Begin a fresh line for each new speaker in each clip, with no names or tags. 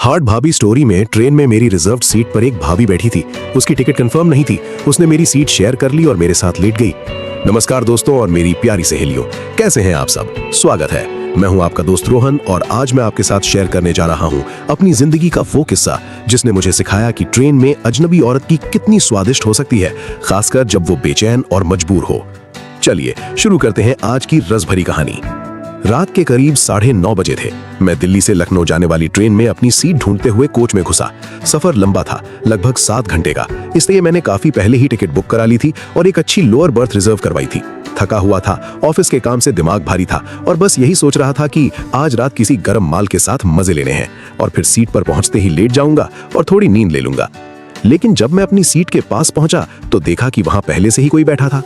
Heart भाभी story में train में मेरी रिजर्व्ड सीट पर एक भाभी बैठी थी। उसकी टिकट कंफर्म नहीं थी। उसने मेरी सीट शेयर कर ली और मेरे साथ लेट गई। नमस्कार दोस्तों और मेरी प्यारी सहेलियों, कैसे हैं आप सब? स्वागत है। मैं हूं आपका दोस्त रोहन और आज मैं आपके साथ शेयर करने जा रहा हूं अपनी जिंदगी का वो किस्सा जिसने मुझे सिखाया कि ट्रेन में अजनबी औरत की कितनी स्वादिष्ट हो सकती है, खासकर जब वो बेचैन और मजबूर हो। चलिए शुरू करते हैं आज की रस भरी कहानी। रात के करीब 9:30 बजे थे। मैं दिल्ली से लखनऊ जाने वाली ट्रेन में अपनी सीट ढूंढते हुए कोच में घुसा। सफर लंबा था, लगभग 7 घंटे का, इसलिए मैंने काफी पहले ही टिकट बुक करा ली थी और एक अच्छी लोअर बर्थ रिजर्व करवाई थी। थका हुआ था, ऑफिस के काम से दिमाग भारी था और बस यही सोच रहा था कि आज रात किसी गर्म माल के साथ मजे लेने हैं और फिर सीट पर पहुंचते ही लेट जाऊंगा और थोड़ी नींद ले लूंगा। लेकिन जब मैं अपनी सीट के पास पहुंचा तो देखा कि वहां पहले से ही कोई बैठा था।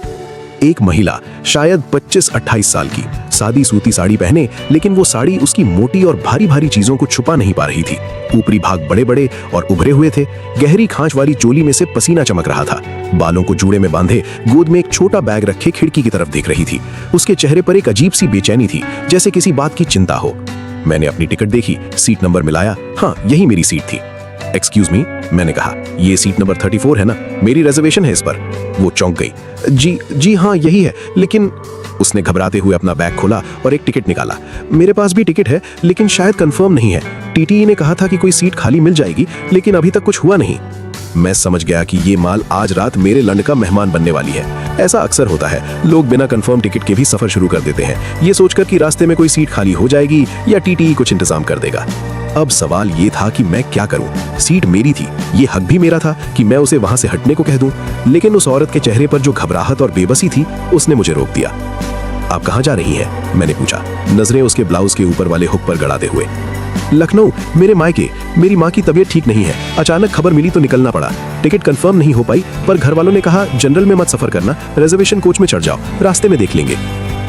एक महिला, शायद 25-28 साल की, सादी सूती साड़ी पहने, लेकिन वो साड़ी उसकी मोटी और भारी भारी चीजों को छुपा नहीं पा रही थी। ऊपरी भाग बड़े बड़े और उभरे हुए थे। गहरी खांच वाली चोली में से पसीना चमक रहा था। बालों को जूड़े में बांधे, गोद में एक छोटा बैग रखे खिड़की की तरफ देख रही थी। उसके चेहरे पर एक अजीब सी बेचैनी थी, जैसे किसी बात की चिंता हो। मैंने अपनी टिकट देखी, सीट नंबर मिलाया। हाँ, यही मेरी सीट थी। एक्सक्यूज मी, मैंने कहा, ये सीट नंबर 34 है ना? मेरी रिजर्वेशन है इस पर। वो चौंक गई। जी हाँ, यही है, लेकिन उसने घबराते हुए अपना बैग खोला और एक टिकट निकाला। मेरे पास भी टिकट है, लेकिन शायद कंफर्म नहीं है। टीटीई ने कहा था कि कोई सीट खाली मिल जाएगी, लेकिन अभी तक कुछ हुआ नहीं। मैं समझ गया कि ये माल आज रात मेरे लंड का मेहमान बनने वाली है। ऐसा अक्सर होता है, लोग बिना कंफर्म टिकट के भी सफर शुरू कर देते हैं, ये सोचकर कि रास्ते में कोई सीट खाली हो जाएगी या टीटीई कुछ इंतजाम कर देगा। अब सवाल ये था कि मैं क्या करूं? सीट मेरी थी, ये हक भी मेरा था कि मैं उसे वहां से हटने को कह दूं। लेकिन उस औरत के चेहरे पर जो घबराहट और बेबसी थी, उसने मुझे रोक दिया। आप कहां जा रही हैं? मैंने पूछा, नजरें उसके ब्लाउज के ऊपर वाले हुक पर गड़ाते हुए। लखनऊ, मेरे मायके। मेरी माँ की तबीयत ठीक नहीं है, अचानक खबर मिली तो निकलना पड़ा। टिकट कंफर्म नहीं हो पाई, पर घर वालों ने कहा जनरल में मत सफर करना, रिजर्वेशन कोच में चढ़ जाओ, रास्ते में देख लेंगे।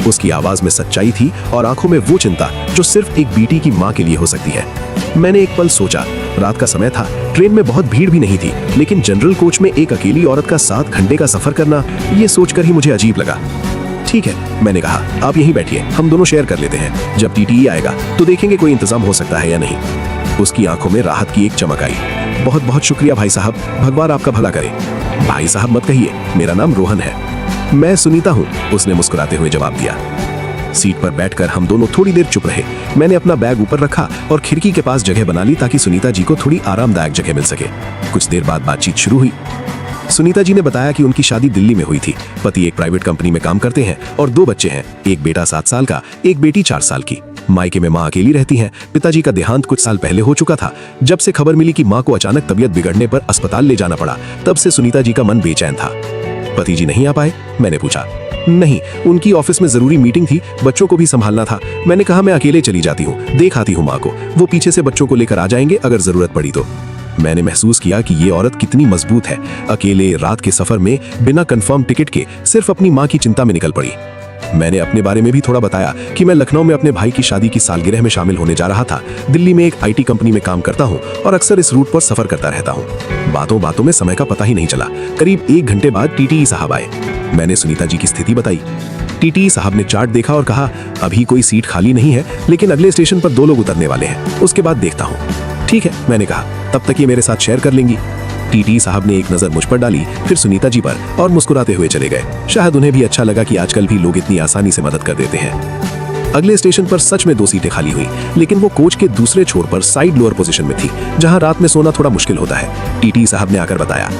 उसकी आवाज में सच्चाई थी और आंखों में वो चिंता जो सिर्फ एक बेटी की माँ के लिए हो सकती है। मैंने एक पल सोचा। रात का समय था, ट्रेन में बहुत भीड़ भी नहीं थी, लेकिन जनरल कोच में एक अकेली औरत का 7 घंटे का सफर करना, ये सोचकर ही मुझे अजीब लगा। ठीक है, मैंने कहा, आप यहीं बैठिए, हम दोनों शेयर कर लेते हैं। जब टीटीई आएगा तो देखेंगे कोई इंतजाम हो सकता है या नहीं। उसकी आंखों में राहत की एक चमक आई। बहुत बहुत शुक्रिया भाई साहब, भगवान आपका भला करे। भाई साहब मत कहिए, मेरा नाम रोहन है। मैं सुनीता हूँ, उसने मुस्कुराते हुए जवाब दिया। सीट पर बैठकर हम दोनों थोड़ी देर चुप रहे। मैंने अपना बैग ऊपर रखा और खिड़की के पास जगह बना ली ताकि सुनीता जी को थोड़ी आरामदायक जगह मिल सके। कुछ देर बाद बातचीत शुरू हुई। सुनीता जी ने बताया कि उनकी शादी दिल्ली में हुई थी। पति एक प्राइवेट कंपनी में काम करते हैं और 2 बच्चे हैं, एक बेटा 7 साल का, एक बेटी 4 साल की। मायके में माँ अकेली रहती हैं। पिताजी का देहांत कुछ साल पहले हो चुका था। जब से खबर मिली कि माँ को अचानक तबीयत बिगड़ने पर अस्पताल ले जाना पड़ा, तब से सुनीता जी का मन बेचैन था। पति जी नहीं आ पाए? मैंने पूछा। नहीं, उनकी ऑफिस में जरूरी मीटिंग थी, बच्चों को भी संभालना था। मैंने कहा मैं अकेले चली जाती हूँ, देख आती हूँ माँ को, वो पीछे से बच्चों को लेकर आ जाएंगे अगर जरूरत पड़ी तो। मैंने महसूस किया कि ये औरत कितनी मजबूत है। अकेले रात के सफर में बिना कंफर्म टिकट के सिर्फ अपनी माँ की चिंता में निकल पड़ी। मैंने अपने बारे में भी थोड़ा बताया कि मैं लखनऊ में अपने भाई की शादी की सालगिरह में शामिल होने जा रहा था। दिल्ली में एक आईटी कंपनी में काम करता हूँ और अक्सर इस रूट पर सफर करता रहता हूँ। बातों बातों में समय का पता ही नहीं चला। करीब 1 घंटे बाद टीटीई साहब आए। मैंने सुनीता जी की स्थिति बताई। टीटीई साहब ने चार्ट देखा और कहा, अभी कोई सीट खाली नहीं है, लेकिन अगले स्टेशन पर 2 लोग उतरने वाले हैं, उसके बाद देखता हूँ। ठीक है, मैंने कहा, तब तक ये मेरे साथ शेयर कर लेंगी। टीटीई साहब ने एक नजर मुझ पर डाली, फिर सुनीता जी पर, और मुस्कुराते हुए चले गए। शायद उन्हें भी अच्छा लगा कि आजकल भी लोग इतनी आसानी से मदद कर देते हैं। अगले स्टेशन पर सच में 2 सीटें खाली हुई, लेकिन वो कोच के दूसरे छोर पर साइड लोअर पोजीशन में थी, जहां रात में सोना थोड़ा मुश्किल होता है। टीटीई साहब ने आकर बताया,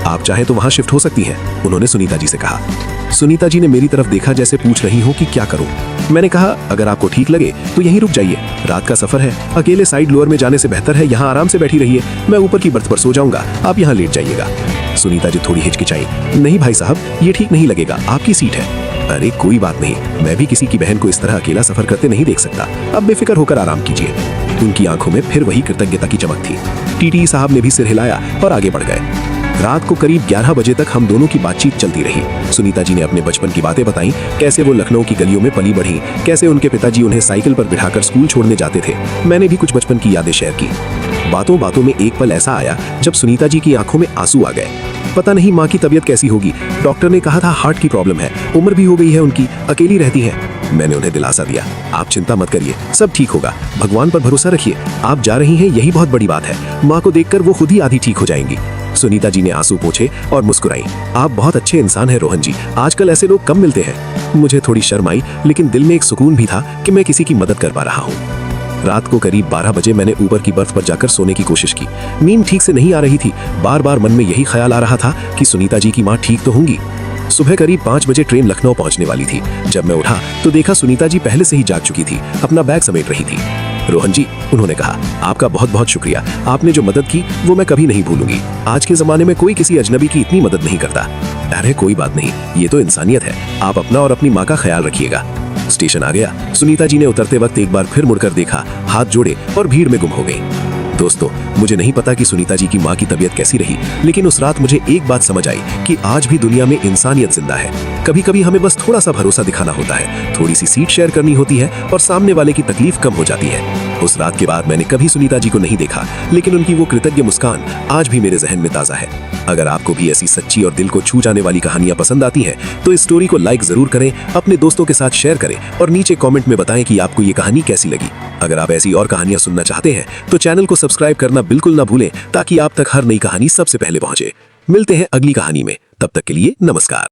आप चाहें तो वहां शिफ्ट हो सकती हैं, उन्होंने सुनीता जी से कहा। सुनीता जी ने मेरी तरफ देखा जैसे पूछ रही हो कि क्या करूं। मैंने कहा, अगर आपको ठीक लगे तो यहीं रुक जाइए, रात का सफर है, अकेले साइड लोअर में जाने से बेहतर है यहाँ आराम से बैठी रहिए, मैं ऊपर की बर्थ पर सो जाऊंगा, आप यहाँ लेट जाइएगा। सुनीता जी थोड़ी हिचकिचाई। नहीं भाई साहब, ये ठीक नहीं लगेगा, आपकी सीट है। अरे कोई बात नहीं, मैं भी किसी की बहन को इस तरह अकेला सफर करते नहीं देख सकता, अब बेफिक्र होकर आराम कीजिए। उनकी आंखों में फिर वही कृतज्ञता की चमक थी। टीटीई साहब ने भी सिर हिलाया और आगे बढ़ गए। रात को करीब 11 बजे तक हम दोनों की बातचीत चलती रही। सुनीता जी ने अपने बचपन की बातें बताई, कैसे वो लखनऊ की गलियों में पली बढ़ी, कैसे उनके पिताजी उन्हें साइकिल पर बिठाकर स्कूल छोड़ने जाते थे। मैंने भी कुछ बचपन की यादें शेयर की। बातों बातों में एक पल ऐसा आया जब सुनीता जी की आंखों में आंसू आ गए। पता नहीं माँ की तबीयत कैसी होगी, डॉक्टर ने कहा था हार्ट की प्रॉब्लम है, उम्र भी हो गई है उनकी, अकेली रहती है। मैंने उन्हें दिलासा दिया, आप चिंता मत करिए, सब ठीक होगा, भगवान पर भरोसा रखिए, आप जा रही हैं यही बहुत बड़ी बात है, माँ को देखकर वो खुद ही आधी ठीक हो जाएंगी। सुनीता जी ने आंसू पोंछे और मुस्कुराई। आप बहुत अच्छे इंसान हैं रोहन जी, आजकल ऐसे लोग कम मिलते हैं। मुझे थोड़ी शर्म आई, लेकिन दिल में एक सुकून भी था कि मैं किसी की मदद कर पा रहा हूँ। रात को करीब 12 बजे मैंने ऊपर की बर्थ पर जाकर सोने की कोशिश की। नींद ठीक से नहीं आ रही थी, बार बार मन में यही ख्याल आ रहा था कि सुनीता जी की माँ ठीक तो होंगी। सुबह करीब 5 बजे ट्रेन लखनऊ पहुंचने वाली थी। जब मैं उठा तो देखा सुनीता जी पहले से ही जाग चुकी थी, अपना बैग समेट रही थी। रोहन जी, उन्होंने कहा, आपका बहुत बहुत शुक्रिया, आपने जो मदद की वो मैं कभी नहीं भूलूंगी। आज के जमाने में कोई किसी अजनबी की इतनी मदद नहीं करता। अरे कोई बात नहीं, ये तो इंसानियत है, आप अपना और अपनी माँ का ख्याल रखिएगा। स्टेशन आ गया। सुनीता जी ने उतरते वक्त एक बार फिर मुड़कर देखा, हाथ जोड़े और भीड़ में गुम हो गई। दोस्तों, मुझे नहीं पता कि सुनीता जी की माँ की तबीयत कैसी रही, लेकिन उस रात मुझे एक बात समझ आई कि आज भी दुनिया में इंसानियत जिंदा है। कभी कभी हमें बस थोड़ा सा भरोसा दिखाना होता है, थोड़ी सी सीट शेयर करनी होती है और सामने वाले की तकलीफ कम हो जाती है। उस रात के बाद मैंने कभी सुनीता जी को नहीं देखा, लेकिन उनकी वो कृतज्ञ मुस्कान आज भी मेरे जहन में ताजा है। अगर आपको भी ऐसी सच्ची और दिल को छू जाने वाली कहानियां पसंद आती हैं, तो इस स्टोरी को लाइक जरूर करें, अपने दोस्तों के साथ शेयर करें और नीचे कमेंट में बताएं कि आपको ये कहानी कैसी लगी। अगर आप ऐसी और कहानियां सुनना चाहते हैं तो चैनल को सब्सक्राइब करना बिल्कुल ना भूलें, ताकि आप तक हर नई कहानी सबसे पहले पहुंचे। मिलते हैं अगली कहानी में, तब तक के लिए नमस्कार।